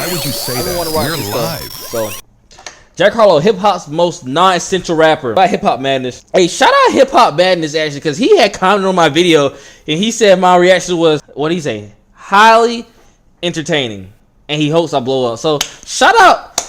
Why would you say that? We're live. So, Jack Harlow, hip hop's most non-essential rapper. By Hip Hop Madness. Hey, shout out Hip Hop Madness actually, because he had commented on my video and he said my reaction was, what did he say? Highly entertaining, and he hopes I blow up. So, shout out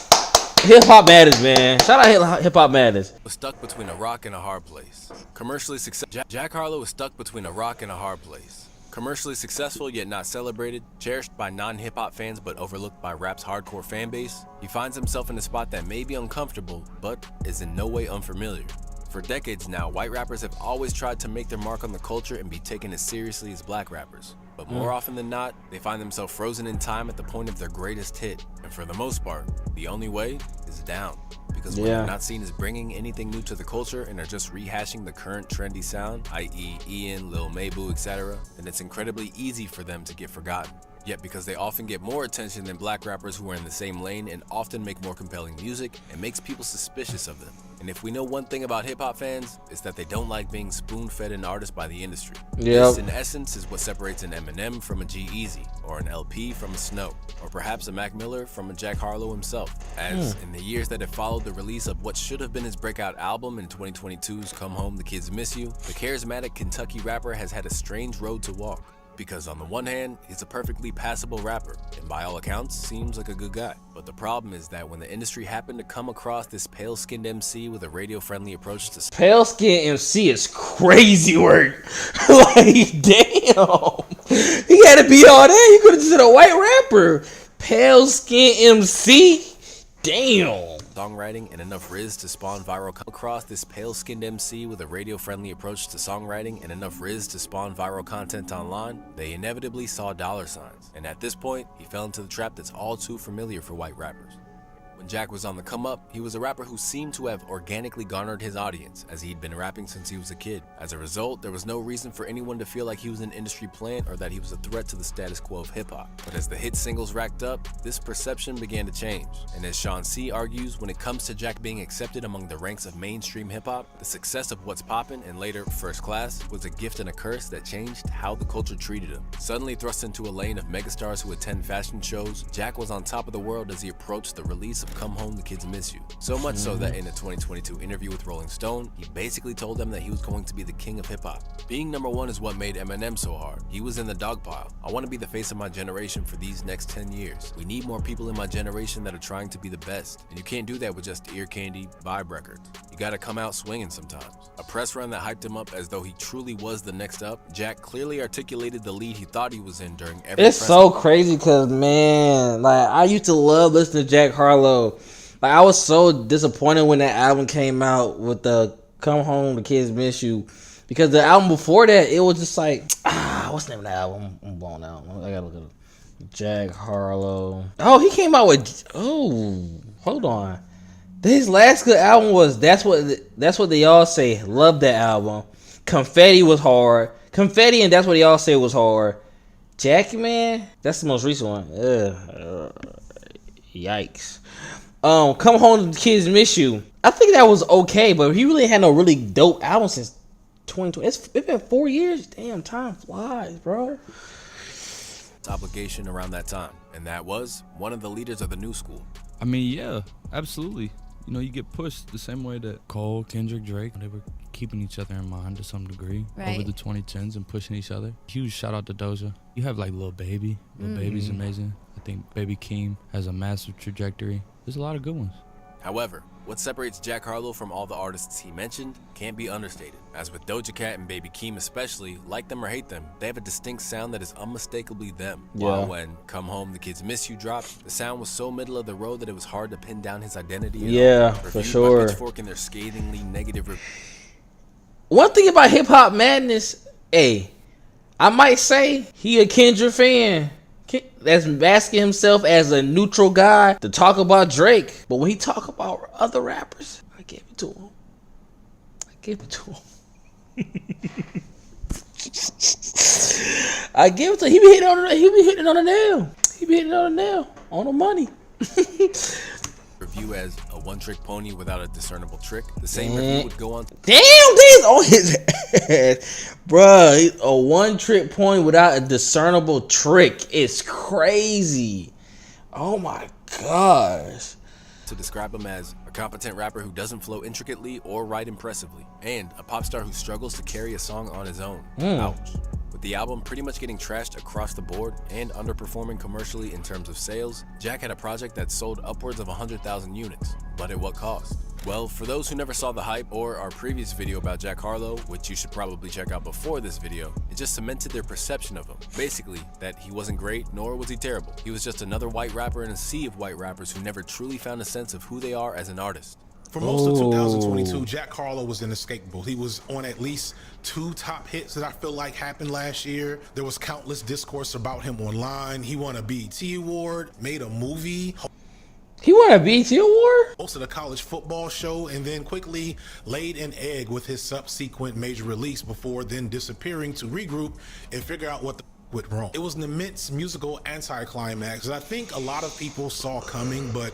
Hip Hop Madness, man. Shout out Hip Hop Madness. Was stuck between a rock and a hard place. Commercially successful. Jack Harlow was stuck between a rock and a hard place. Commercially successful yet not celebrated, cherished by non-hip-hop fans but overlooked by rap's hardcore fan base, he finds himself in a spot that may be uncomfortable but is in no way unfamiliar. For decades now, white rappers have always tried to make their mark on the culture and be taken as seriously as black rappers. But more often than not, they find themselves frozen in time at the point of their greatest hit. And for the most part, the only way is down. Because when they're not seen as bringing anything new to the culture and are just rehashing the current trendy sound, i.e. Ian, Lil Mabu, etc., then it's incredibly easy for them to get forgotten. Yet because they often get more attention than black rappers who are in the same lane and often make more compelling music, it makes people suspicious of them. And if we know one thing about hip-hop fans, it's that they don't like being spoon-fed an artist by the industry. This, in essence, is what separates an Eminem from a G-Eazy, or an LP from a Snow, or perhaps a Mac Miller from a Jack Harlow himself. As in the years that have followed the release of what should have been his breakout album in 2022's Come Home, The Kids Miss You, the charismatic Kentucky rapper has had a strange road to walk. Because on the one hand, he's a perfectly passable rapper, and by all accounts, seems like a good guy. But the problem is that when the industry happened to come across this pale-skinned MC with a radio-friendly approach to... Pale-skinned MC is crazy work. Like, damn. He had to be all that. You could have just said a white rapper. Pale-skinned MC? Damn. Songwriting and enough riz to spawn viral. Come across this pale-skinned MC with a radio-friendly approach to songwriting and enough riz to spawn viral content online, they inevitably saw dollar signs. And at this point, he fell into the trap that's all too familiar for white rappers. When Jack was on the come up, he was a rapper who seemed to have organically garnered his audience, as he'd been rapping since he was a kid. As a result, there was no reason for anyone to feel like he was an industry plant or that he was a threat to the status quo of hip-hop. But as the hit singles racked up, this perception began to change. And as Sean C. argues, when it comes to Jack being accepted among the ranks of mainstream hip-hop, the success of What's Poppin' and later First Class was a gift and a curse that changed how the culture treated him. Suddenly thrust into a lane of megastars who attend fashion shows, Jack was on top of the world as he approached the release of Come Home, The Kids Miss You. So much so that in a 2022 interview with Rolling Stone, he basically told them that he was going to be the king of hip-hop. Being #1 is what made Eminem so hard. He was in the dog pile. I want to be the face of my generation for these next 10 years. We need more people in my generation that are trying to be the best. And you can't do that with just ear candy vibe records. You gotta come out swinging sometimes. A press run that hyped him up as though he truly was the next up, Jack clearly articulated the lead he thought he was in during every It's so crazy because, man, like, I used to love listening to Jack Harlow. Like, I was so disappointed when that album came out with the Come Home, The Kids Miss You. Because the album before that, it was just like, what's the name of the album? I'm blown out. I gotta look at it. Jack Harlow. Oh, he came out with, hold on. His last good album was That's What They All Say. Love that album. Confetti was hard. Confetti and That's What They All Say was hard. Jackie, man, that's the most recent one. Yikes. Come Home, The Kids Miss You. I think that was okay, but he really had no really dope album since 2020. It's been 4 years. Damn, time flies, bro. Obligation around that time, and that was one of the leaders of the new school. I mean, yeah, absolutely. You know, you get pushed the same way that Cole, Kendrick, Drake, they were keeping each other in mind to some degree over the 2010s and pushing each other. Huge shout out to Doja. You have like Lil Baby. Lil Baby's amazing. I think Baby Keem has a massive trajectory. There's a lot of good ones. However, what separates Jack Harlow from all the artists he mentioned can't be understated. As with Doja Cat and Baby Keem especially, like them or hate them, they have a distinct sound that is unmistakably them. While when Come Home, The Kids Miss You dropped, the sound was so middle of the road that it was hard to pin down his identity. For sure. Pitchfork in their scathingly negative One thing about Hip Hop Madness, I might say he a Kendrick fan. That's masking himself as a neutral guy to talk about Drake. But when he talk about other rappers, I give it to him. I give it to him. He be hitting on the nail. He be hitting on the nail. On the money. review as a one-trick pony without a discernible trick. The same review would go on. Damn, these on his ass, bruh. A one-trick pony without a discernible trick is crazy. Oh my gosh. To describe him as a competent rapper who doesn't flow intricately or write impressively, and a pop star who struggles to carry a song on his own. Ouch. With the album pretty much getting trashed across the board and underperforming commercially in terms of sales, Jack had a project that sold upwards of 100,000 units, but at what cost? Well, for those who never saw the hype or our previous video about Jack Harlow, which you should probably check out before this video, it just cemented their perception of him. Basically, that he wasn't great, nor was he terrible. He was just another white rapper in a sea of white rappers who never truly found a sense of who they are as an artist. For most of 2022, Jack Harlow was inescapable. He was on at least 2 top hits that I feel like happened last year. There was countless discourse about him online. He won a BET award, made a movie. He won a BET award? Hosted a college football show, and then quickly laid an egg with his subsequent major release before then disappearing to regroup and figure out what the went wrong. It was an immense musical anticlimax that I think a lot of people saw coming, but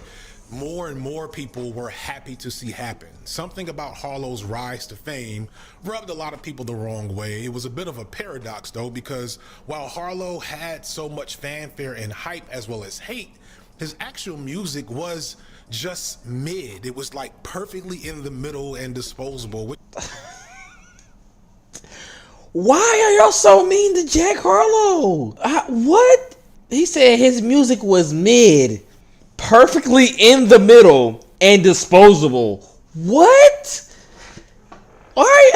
more and more people were happy to see happen. Something about Harlow's rise to fame rubbed a lot of people the wrong way. It was a bit of a paradox though, because while Harlow had so much fanfare and hype as well as hate, his actual music was just mid. It was like perfectly in the middle and disposable. Why are y'all so mean to Jack Harlow? What? He said his music was mid, perfectly in the middle, and disposable. What? Why?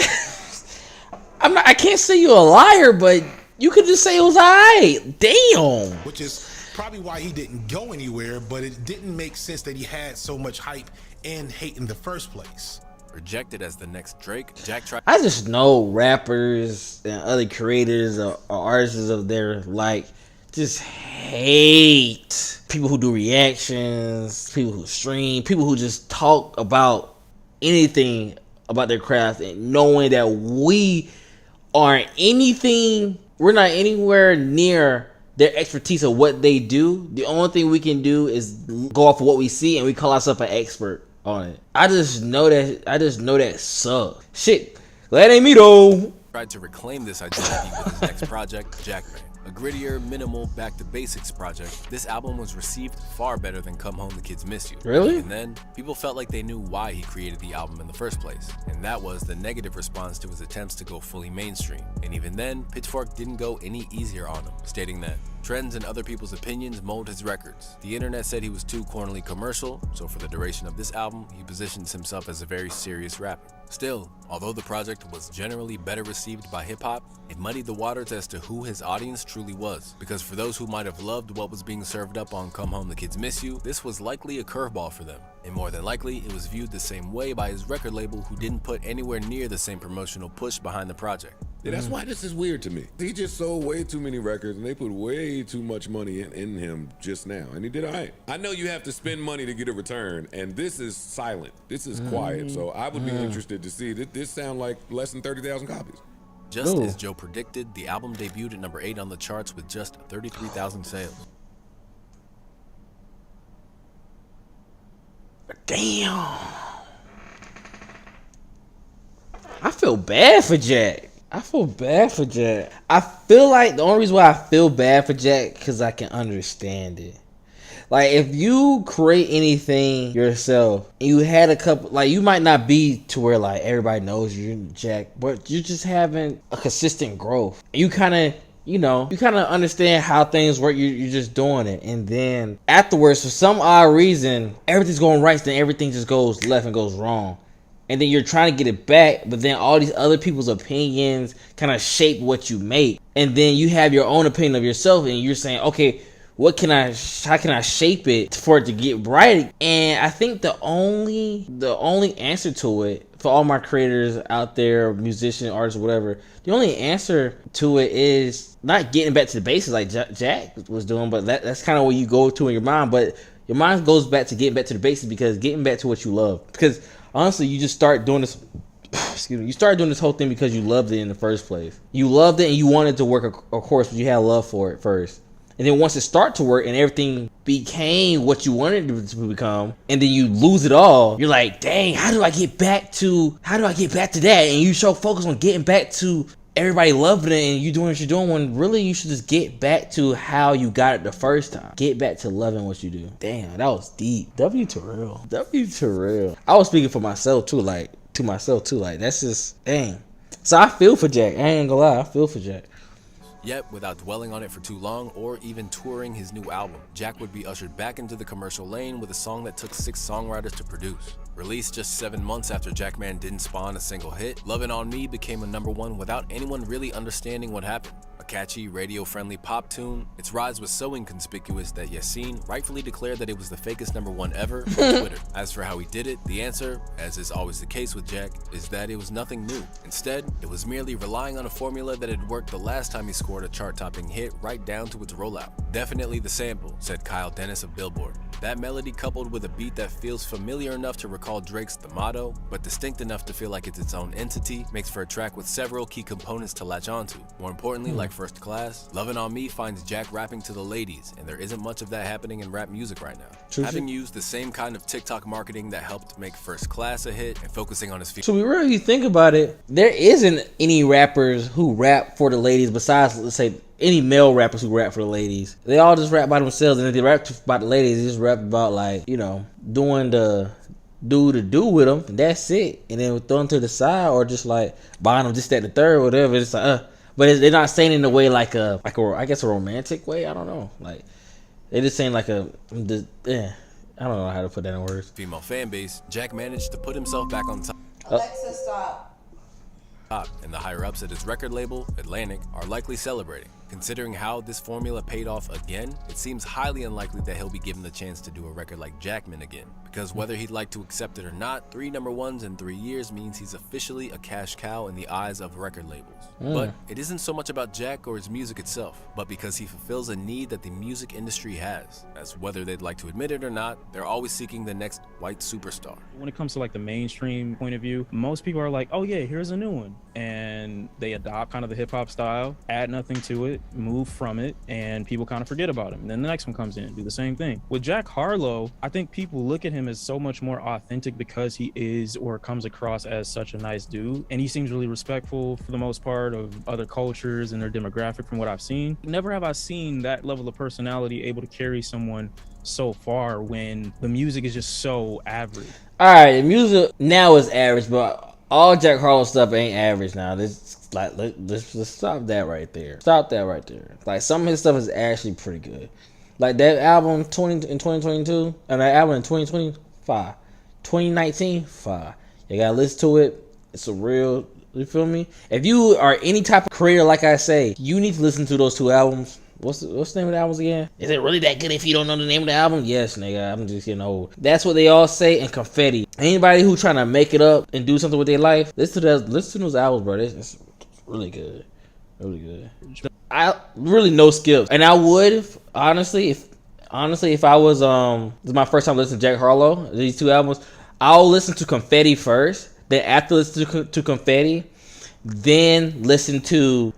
I can't say you're a liar, but you could just say it was alright. Damn. Which is probably why he didn't go anywhere, but it didn't make sense that he had so much hype and hate in the first place. Rejected as the next Drake, Jack tried. I just know rappers and other creators or artists of their like just hate people who do reactions, people who stream, people who just talk about anything about their craft, and knowing that we aren't anything, we're not anywhere near their expertise of what they do. The only thing we can do is go off of what we see, and we call ourselves an expert on it. I just know that sucks. Shit, that ain't me though. Tried to reclaim this identity with his next project, Jackman. A grittier, minimal, back-to-basics project, this album was received far better than Come Home, The Kids Miss You. Really? And then, people felt like they knew why he created the album in the first place, and that was the negative response to his attempts to go fully mainstream. And even then, Pitchfork didn't go any easier on him, stating that trends and other people's opinions mold his records. The internet said he was too cornily commercial, so for the duration of this album, he positions himself as a very serious rapper. Still, although the project was generally better received by hip-hop, it muddied the waters as to who his audience truly was. Because for those who might have loved what was being served up on Come Home, The Kids Miss You, this was likely a curveball for them. And more than likely, it was viewed the same way by his record label, who didn't put anywhere near the same promotional push behind the project. Yeah, that's why this is weird to me. He just sold way too many records, and they put way too much money in him just now, and he did all right. I know you have to spend money to get a return, and this is silent. This is quiet, so I would be interested to see. This sound like less than 30,000 copies. Just as Joe predicted, the album debuted at number 8 on the charts with just 33,000 sales. Damn. I feel bad for Jack. I feel like the only reason why I feel bad for Jack, because I can understand it. Like, if you create anything yourself, and you had a couple, like, you might not be to where, like, everybody knows you, Jack, but you're just having a consistent growth. And you kind of, understand how things work. You're just doing it. And then afterwards, for some odd reason, everything's going right, then everything just goes left and goes wrong. And then you're trying to get it back, but then all these other people's opinions kind of shape what you make. And then you have your own opinion of yourself, and you're saying, okay, how can I shape it for it to get right? And I think the only answer to it, for all my creators out there, musicians, artists, whatever, the only answer to it is not getting back to the basics like Jack was doing, but that's kind of what you go to in your mind. But your mind goes back to getting back to the basics, because getting back to what you love. Because honestly, you just start doing this. You started doing this whole thing because you loved it in the first place. You loved it and you wanted to work, of course, but you had love for it first. And then once it started to work and everything became what you wanted it to become, and then you lose it all, you're like, dang, how do I get back to that? And you so focused on getting back to everybody loving it and you doing what you're doing, when really you should just get back to how you got it the first time. Get back to loving what you do. Damn, that was deep. W to real. W to real. I was speaking for myself too, like that's just dang. So I feel for Jack. I ain't gonna lie, I feel for Jack. Yet, without dwelling on it for too long or even touring his new album, Jack would be ushered back into the commercial lane with a song that took 6 songwriters to produce. Released just 7 months after Jackman didn't spawn a single hit, Lovin' On Me became a #1 without anyone really understanding what happened. A catchy, radio-friendly pop tune, its rise was so inconspicuous that Yasin rightfully declared that it was the fakest #1 ever on Twitter. As for how he did it, the answer, as is always the case with Jack, is that it was nothing new. Instead, it was merely relying on a formula that had worked the last time he scored a chart-topping hit right down to its rollout. Definitely the sample, said Kyle Dennis of Billboard. That melody coupled with a beat that feels familiar enough to recall Drake's The Motto, but distinct enough to feel like it's its own entity, makes for a track with several key components to latch onto. More importantly, like First Class, Lovin' On Me finds Jack rapping to the ladies, and there isn't much of that happening in rap music right now. True. Having used the same kind of TikTok marketing that helped make First Class a hit and focusing on his So we really think about it, there isn't any rappers who rap for the ladies besides, let's say, any male rappers who rap for the ladies. They all just rap by themselves, and if they rap about the ladies, they just rap about, like, you know, doing the do with them, and that's it. And then throw them to the side, or just like buying them just at the third, or whatever. It's like, but they're not saying it in a way like a I guess a romantic way. I don't know. Like, they just saying like I don't know how to put that in words. Female fan base, Jack managed to put himself back on top. Alexa, stop. And the higher ups at his record label, Atlantic, are likely celebrating. Considering how this formula paid off again, it seems highly unlikely that he'll be given the chance to do a record like Jackman again. Because whether he'd like to accept it or not, 3 #1s in 3 years means he's officially a cash cow in the eyes of record labels. But it isn't so much about Jack or his music itself, but because he fulfills a need that the music industry has. As whether they'd like to admit it or not, they're always seeking the next white superstar. When it comes to like the mainstream point of view, most people are like, oh yeah, here's a new one. And they adopt kind of the hip hop style, add nothing to it, move from it, and people kind of forget about him. And then the next one comes in and do the same thing. With Jack Harlow, I think people look at him as so much more authentic because he is or comes across as such a nice dude. And he seems really respectful for the most part of other cultures and their demographic from what I've seen. Never have I seen that level of personality able to carry someone so far when the music is just so average. All right, the music now is average, but all Jack Harlow stuff ain't average now. Let's stop that right there. Stop that right there. Like, some of his stuff is actually pretty good. Like that album in 2022 and that album in 2025, 2019, fire. You gotta listen to it. It's a real, you feel me? If you are any type of creator, like I say, you need to listen to those 2 albums. What's the name of the albums again? Is it really that good if you don't know the name of the album? Yes, nigga, I'm just getting old. That's what they all say. And Confetti. Anybody who trying to make it up and do something with their life, listen to those albums, bro. It's really good. Really good. I really no skips. And I would, honestly, if I was this is my first time listening to Jack Harlow, these 2 albums, I'll listen to Confetti first. Then after listening to Confetti, then listen to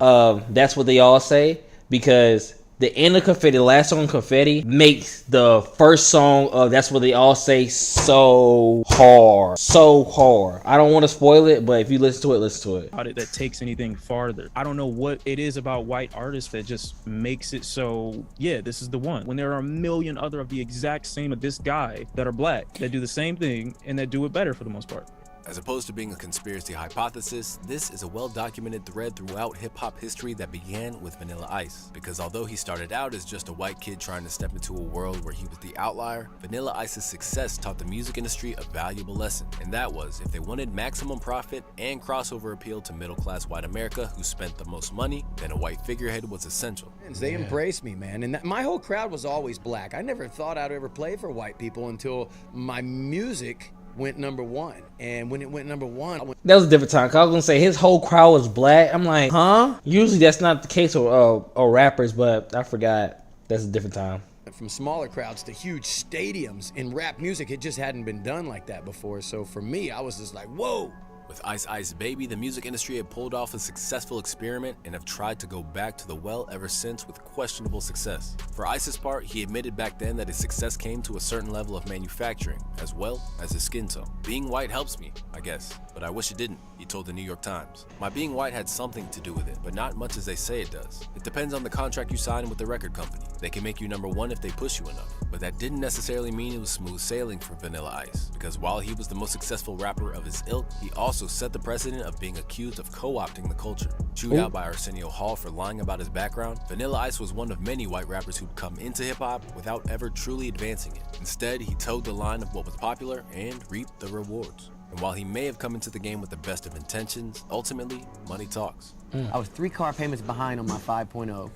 That's What They All Say. Because the end of Confetti, the last song Confetti, makes the first song of That's What They All Say so hard. So hard. I don't want to spoil it, but if you listen to it, listen to it. That takes anything farther. I don't know what it is about white artists that just makes it so, yeah, this is the one. When there are a million other of the exact same of this guy that are black, that do the same thing and that do it better for the most part. As opposed to being a conspiracy hypothesis, this is a well-documented thread throughout hip-hop history that began with Vanilla Ice. Because although he started out as just a white kid trying to step into a world where he was the outlier, Vanilla Ice's success taught the music industry a valuable lesson. And that was, if they wanted maximum profit and crossover appeal to middle-class white America who spent the most money, then a white figurehead was essential. They embraced me, man. And my whole crowd was always black. I never thought I'd ever play for white people until my music went #1, and when it went #1, that was a different time. Cause I was gonna say his whole crowd was black. I'm like, huh? Usually that's not the case with rappers, but I forgot that's a different time. From smaller crowds to huge stadiums in rap music, it just hadn't been done like that before. So for me, I was just like, whoa. With Ice Ice Baby, the music industry had pulled off a successful experiment and have tried to go back to the well ever since with questionable success. For Ice's part, he admitted back then that his success came to a certain level of manufacturing, as well as his skin tone. Being white helps me, I guess. But I wish it didn't, he told the New York Times. My being white had something to do with it, but not much as they say it does. It depends on the contract you sign with the record company. They can make you #1 if they push you enough. But that didn't necessarily mean it was smooth sailing for Vanilla Ice, because while he was the most successful rapper of his ilk, he also set the precedent of being accused of co-opting the culture. Chewed out by Arsenio Hall for lying about his background, Vanilla Ice was one of many white rappers who'd come into hip-hop without ever truly advancing it. Instead, he towed the line of what was popular and reaped the rewards. And while he may have come into the game with the best of intentions, ultimately, money talks. I was 3 car payments behind on my 5.0,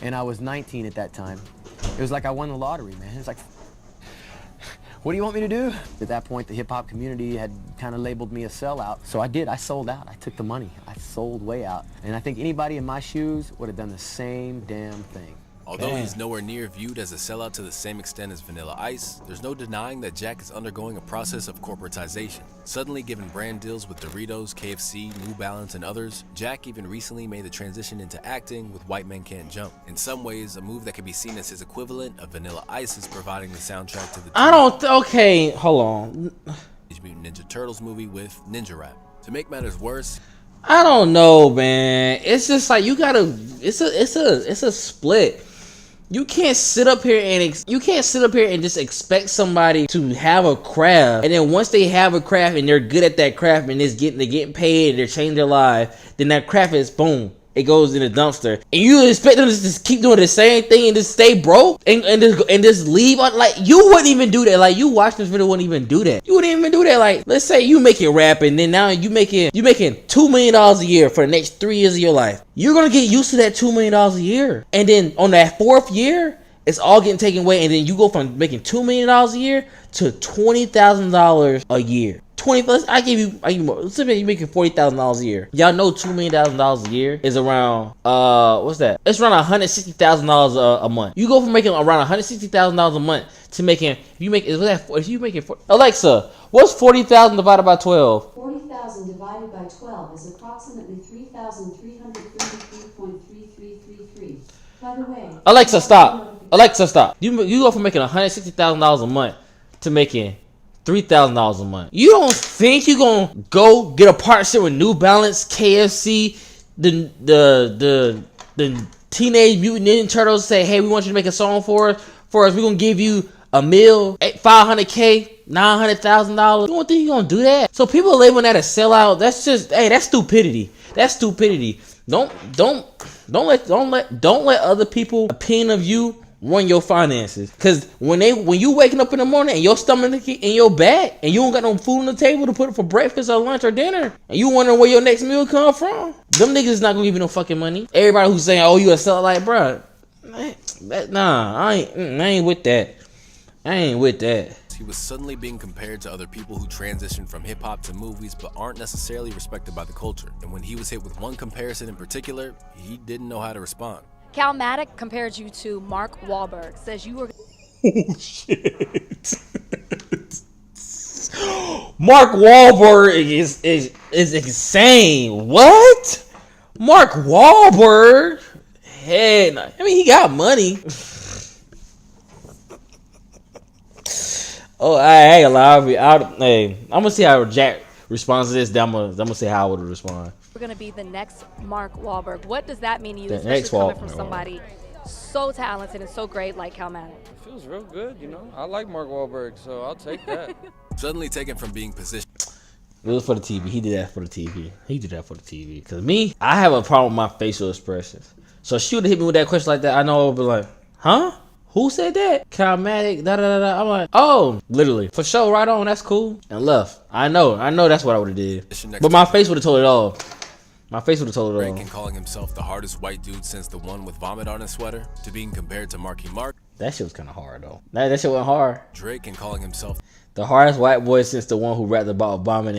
and I was 19 at that time. It was like I won the lottery, man. It's like, what do you want me to do? At that point, the hip-hop community had kind of labeled me a sellout. So I did. I sold out. I took the money. I sold way out. And I think anybody in my shoes would have done the same damn thing. Although he's nowhere near viewed as a sellout to the same extent as Vanilla Ice, there's no denying that Jack is undergoing a process of corporatization. Suddenly given brand deals with Doritos, KFC, New Balance, and others, Jack even recently made the transition into acting with White Men Can't Jump. In some ways, a move that can be seen as his equivalent of Vanilla Ice is providing the soundtrack to the okay, hold on. Teenage Mutant Ninja Turtles movie with Ninja Rap. To make matters worse, I don't know, man. It's just like you gotta. It's a split. You can't sit up here and just expect somebody to have a craft, and then once they have a craft and they're good at that craft and they're getting paid and they're changing their life, then that craft is boom. It goes in the dumpster, and you expect them to just keep doing the same thing and just stay broke and just leave. Like, you wouldn't even do that. Like, you watch this video, wouldn't even do that. You wouldn't even do that. Like, let's say you making rap, and then now you making $2 million a year for the next 3 years of your life. You're gonna get used to that $2 million a year, and then on that 4th year, it's all getting taken away, and then you go from making $2 million a year to $20,000 a year. 20 plus, I give you more. Let's say you're making $40,000 a year. Y'all know $2 million a year is around what's that? It's around $160,000 a month. You go from making around $160,000 a month to making, Alexa, what's 40,000 divided by 12? 40,000 divided by 12 is approximately 3,333.3333. By the way, Alexa, stop. You go from making $160,000 a month to making $3,000 a month. You don't think you're gonna go get a partnership with New Balance, KFC, the Teenage Mutant Ninja Turtles, say, hey, we want you to make a song for us. We're gonna give you a meal, $500K, $900,000. You don't think you're gonna do that? So people labeling that a sellout. That's just, hey, that's stupidity. Don't let other people's opinion of you run your finances. Cause when you waking up in the morning and your stomach in your back and you don't got no food on the table to put it for breakfast or lunch or dinner, and you wondering where your next meal come from, them niggas is not gonna give you no fucking money. Everybody who's saying, oh, you a sellout, like, bruh, I ain't with that. he was suddenly being compared to other people who transitioned from hip-hop to movies but aren't necessarily respected by the culture. And when he was hit with one comparison in particular, he didn't know how to respond. Calmatic compared you to Mark Wahlberg, says you were... Oh, shit. Mark Wahlberg is insane. What? Mark Wahlberg? Hey, I mean, he got money. Oh, I ain't gonna lie. I'm gonna see how Jack responds to this. Then I'm gonna see how I would respond. We're gonna be the next Mark Wahlberg. What does that mean to you, The especially next coming from somebody so talented and so great like Calmatic? It feels real good, you know. I like Mark Wahlberg, so I'll take that. Suddenly taken from being positioned. It was for the TV. He did that for the TV. Cause me, I have a problem with my facial expressions. So she would hit me with that question like that. I know I would be like, huh? Who said that? Calmatic, da da da. I'm like, oh, literally, for sure, right on, that's cool. And left. I know that's what I would have did. But my face would have told it all. Drake and calling himself the hardest white dude since the one with vomit on his sweater, to being compared to Marky Mark. That shit was kind of hard though. That shit went hard. Drake and calling himself the hardest white boy since the one who rapped about vomit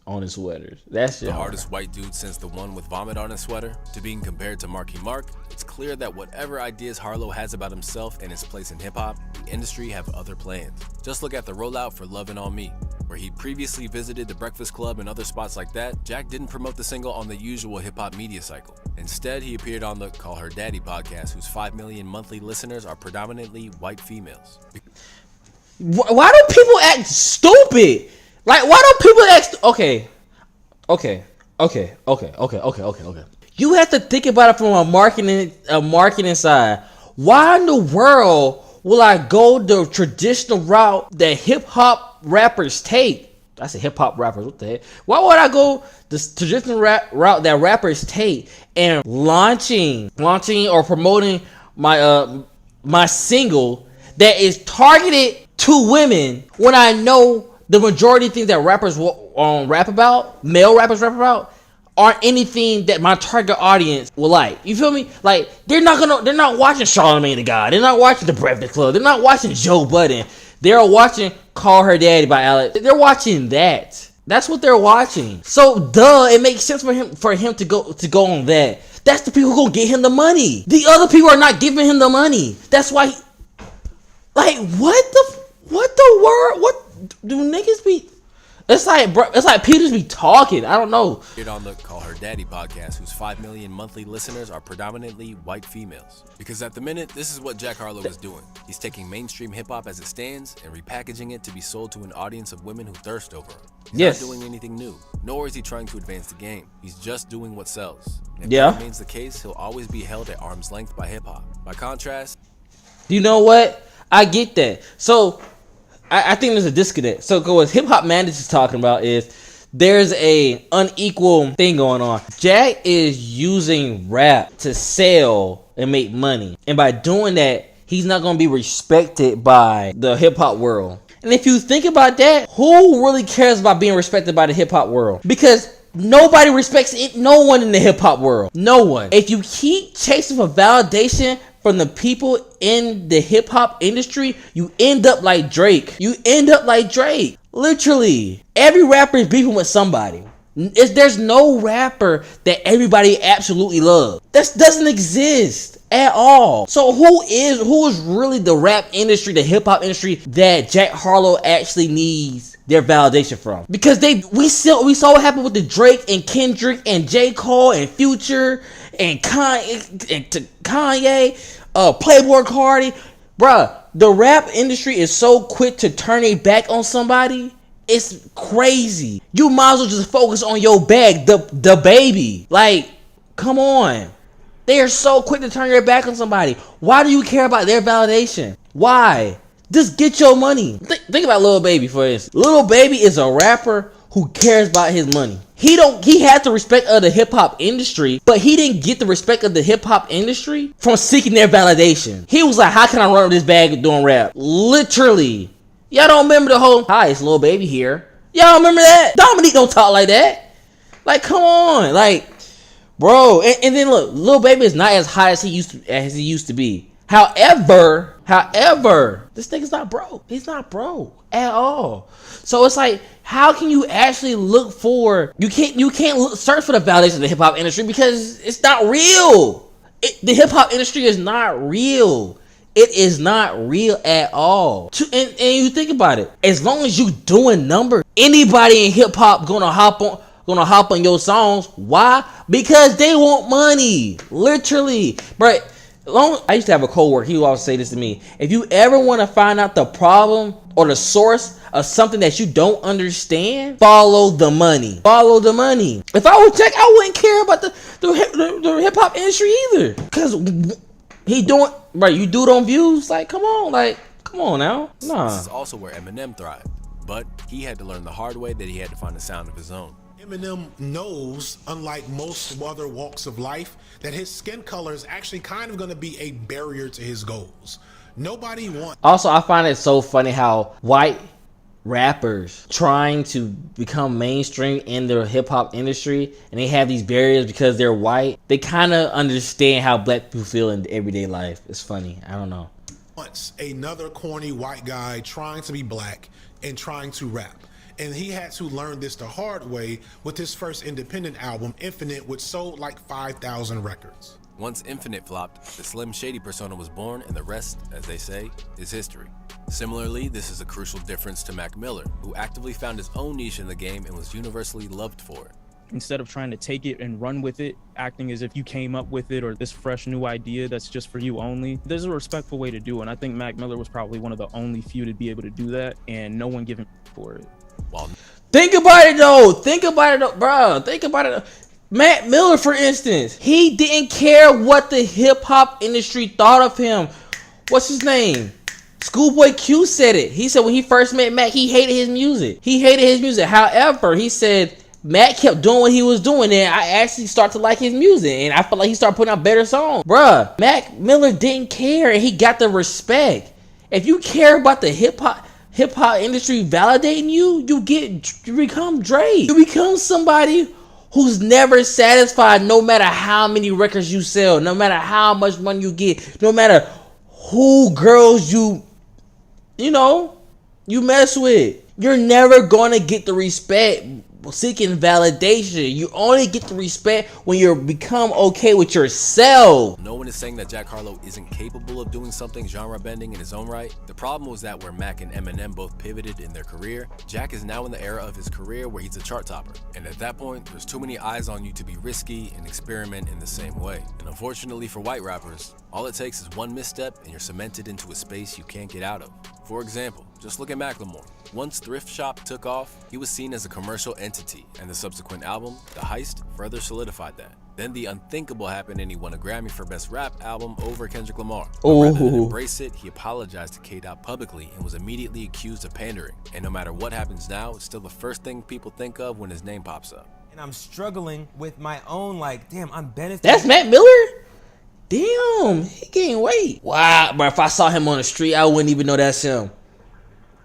on his sweaters. That shit the hardest white dude since the one with vomit on his sweater, to being compared to Marky Mark. It's clear that whatever ideas Harlow has about himself and his place in hip-hop, the industry have other plans. Just look at the rollout for Lovin' On Me, where he previously visited the Breakfast Club and other spots like that. Jack didn't promote the single on the usual hip-hop media cycle. Instead, he appeared on the Call Her Daddy podcast, whose 5 million monthly listeners are predominantly white females. Why do people act stupid? Like, why do people act... Okay, Okay. You have to think about it from a marketing side. Why in the world will I go the traditional route that hip hop rappers take? I said hip hop rappers. What the heck? Why would I go the traditional route that rappers take and launching or promoting my single that is targeted to women when I know the majority of things that rappers rap about, male rappers rap about, aren't anything that my target audience will like. You feel me? Like they're not watching Charlamagne the God. They're not watching The Breakfast Club. They're not watching Joe Budden. They're watching Call Her Daddy by Alex. They're watching that. That's what they're watching. So it makes sense for him to go on that. That's the people who gonna get him the money. The other people are not giving him the money. That's why what the word? What do niggas be? It's like Peters be talking. I don't know. Get on the Call Her Daddy podcast, whose 5 million monthly listeners are predominantly white females. Because at the minute, this is what Jack Harlow is doing. He's taking mainstream hip-hop as it stands and repackaging it to be sold to an audience of women who thirst over it. He's not doing anything new, nor is he trying to advance the game. He's just doing what sells. If that remains the case, he'll always be held at arm's length by hip-hop. By contrast... You know what? I get that. So... I think there's a disconnect. So what Hip Hop Managers is talking about is there's a unequal thing going on. Jack is using rap to sell and make money. And by doing that, he's not going to be respected by the hip hop world. And if you think about that, who really cares about being respected by the hip hop world? Because nobody respects it. No one in the hip hop world. No one. If you keep chasing for validation from the people in the hip hop industry, you end up like Drake. Literally. Every rapper is beefing with somebody. There's no rapper that everybody absolutely loves. That doesn't exist at all. So who is really the rap industry, the hip hop industry that Jack Harlow actually needs their validation from? Because we saw what happened with the Drake and Kendrick and J. Cole and Future and Kanye, Playboy Cardi. Bruh, the rap industry is so quick to turn their back on somebody. It's crazy. You might as well just focus on your bag, the baby. Like, come on. They are so quick to turn their back on somebody. Why do you care about their validation? Why? Just get your money. Think about Lil Baby for instance. Lil Baby is a rapper who cares about his money. He had the respect of the hip hop industry, but he didn't get the respect of the hip hop industry from seeking their validation. He was like, how can I run with this bag doing rap? Literally. Y'all don't remember the whole, hi, it's Lil Baby here. Y'all remember that? Dominique don't talk like that. Like, come on. Like, bro. And then look, Lil Baby is not as high as he used to be. However, this nigga's not broke. He's not broke at all. So it's like, how can you actually look for? You can't search for the validation of the hip hop industry because it's not real. The hip hop industry is not real. It is not real at all. And you think about it. As long as you doing numbers, anybody in hip hop gonna hop on your songs. Why? Because they want money. Literally, but. I used to have a coworker. He would always say this to me: if you ever want to find out the problem or the source of something that you don't understand, follow the money. Follow the money. If I was Jack, I wouldn't care about the hip hop industry either, because he doing right. You do it on views. Like, come on now. Nah. This is also where Eminem thrived, but he had to learn the hard way that he had to find a sound of his own. Eminem knows, unlike most other walks of life, that his skin color is actually kind of going to be a barrier to his goals. Nobody wants. Also, I find it so funny how white rappers trying to become mainstream in the hip hop industry, and they have these barriers because they're white. They kind of understand how black people feel in everyday life. It's funny. I don't know. Once another corny white guy trying to be black and trying to rap. And he had to learn this the hard way with his first independent album, Infinite, which sold like 5,000 records. Once Infinite flopped, the Slim Shady persona was born, and the rest, as they say, is history. Similarly, this is a crucial difference to Mac Miller, who actively found his own niche in the game and was universally loved for it. instead of trying to take it and run with it, acting as if you came up with it or this fresh new idea that's just for you only. There's a respectful way to do it. And I think Mac Miller was probably one of the only few to be able to do that, and no one giving for it. While Think about it though, bro. Think about it. Mac Miller, for instance, he didn't care what the hip hop industry thought of him. What's his name? Schoolboy Q said it. He said when he first met Mac, he hated his music. However, he said Mac kept doing what he was doing, and I actually started to like his music, and I felt like he started putting out better songs. Bruh, Mac Miller didn't care, and he got the respect. If you care about the hip hop industry validating you, you become Drake. You become somebody who's never satisfied, no matter how many records you sell, no matter how much money you get, no matter who girls you mess with. You're never gonna get the respect seeking validation. You only get the respect when you become okay with yourself. no one is saying that Jack Harlow isn't capable of doing something genre bending in his own right. The problem was that where Mac and Eminem both pivoted in their career, Jack is now in the era of his career where he's a chart topper. And at that point, there's too many eyes on you to be risky and experiment in the same way. And unfortunately for white rappers, all it takes is one misstep and you're cemented into a space you can't get out of. For example, just look at Macklemore. Once Thrift Shop took off, he was seen as a commercial entity, and the subsequent album, The Heist, further solidified that. Then the unthinkable happened and he won a Grammy for Best Rap Album over Kendrick Lamar. But rather than embrace it, he apologized to K-Dot publicly and was immediately accused of pandering. And no matter what happens now, it's still the first thing people think of when his name pops up. And I'm struggling with my own, damn, I'm benefiting. That's Mac Miller? Damn, he gained weight. Wow, bro, if I saw him on the street, I wouldn't even know that's him.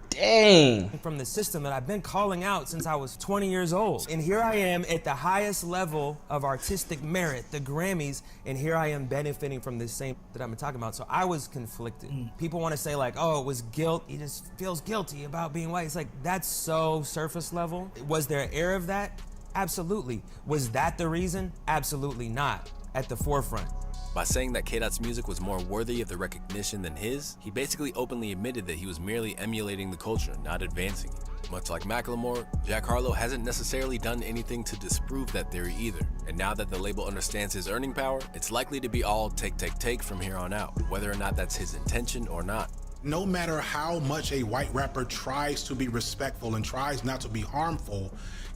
Dang. From the system that I've been calling out since I was 20 years old. And here I am at the highest level of artistic merit, the Grammys, and here I am benefiting from this same that I've been talking about. So I was conflicted. People want to say oh, it was guilt. He just feels guilty about being white. It's that's so surface level. Was there an air of that? Absolutely. Was that the reason? Absolutely not. At the forefront. By saying that K-Dot's music was more worthy of the recognition than his, he basically openly admitted that he was merely emulating the culture, not advancing it. Much like Macklemore, Jack Harlow hasn't necessarily done anything to disprove that theory either. And now that the label understands his earning power, it's likely to be all take from here on out, whether or not that's his intention or not. No matter how much a white rapper tries to be respectful and tries not to be harmful,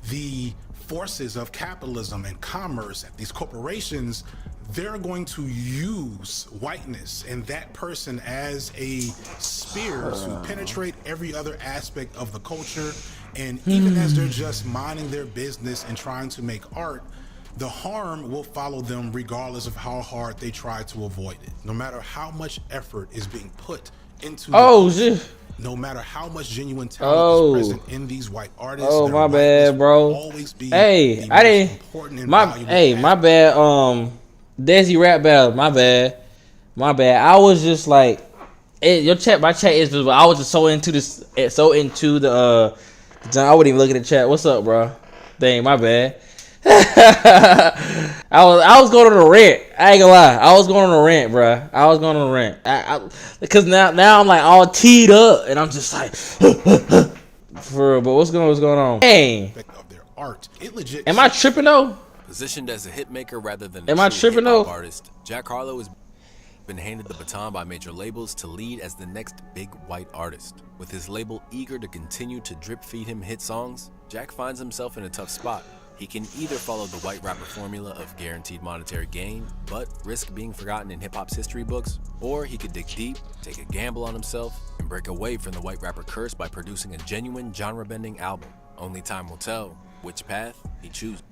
the forces of capitalism and commerce, these corporations, they're going to use whiteness and that person as a spear to penetrate every other aspect of the culture. And even as they're just minding their business and trying to make art, the harm will follow them regardless of how hard they try to avoid it. No matter how much effort is being put into no matter how much genuine talent is present in these white artists. Oh, my bad, bro. Hey, I didn't. My bad. Desi rap battle. My bad. I was just my chat is. I was just so into this, I wouldn't even look at the chat. What's up, bro? Dang, my bad. I was going on a rant. I ain't gonna lie. I was going on a rant, bro. Because now I'm all teed up, and I'm just for real. But what's going on? Dang. Of their art. It legit. Am I tripping though? Positioned as a hitmaker rather than a true hip-hop artist, Jack Harlow has been handed the baton by major labels to lead as the next big white artist. With his label eager to continue to drip feed him hit songs, Jack finds himself in a tough spot. He can either follow the white rapper formula of guaranteed monetary gain, but risk being forgotten in hip-hop's history books, or he could dig deep, take a gamble on himself, and break away from the white rapper curse by producing a genuine genre-bending album. Only time will tell which path he chooses.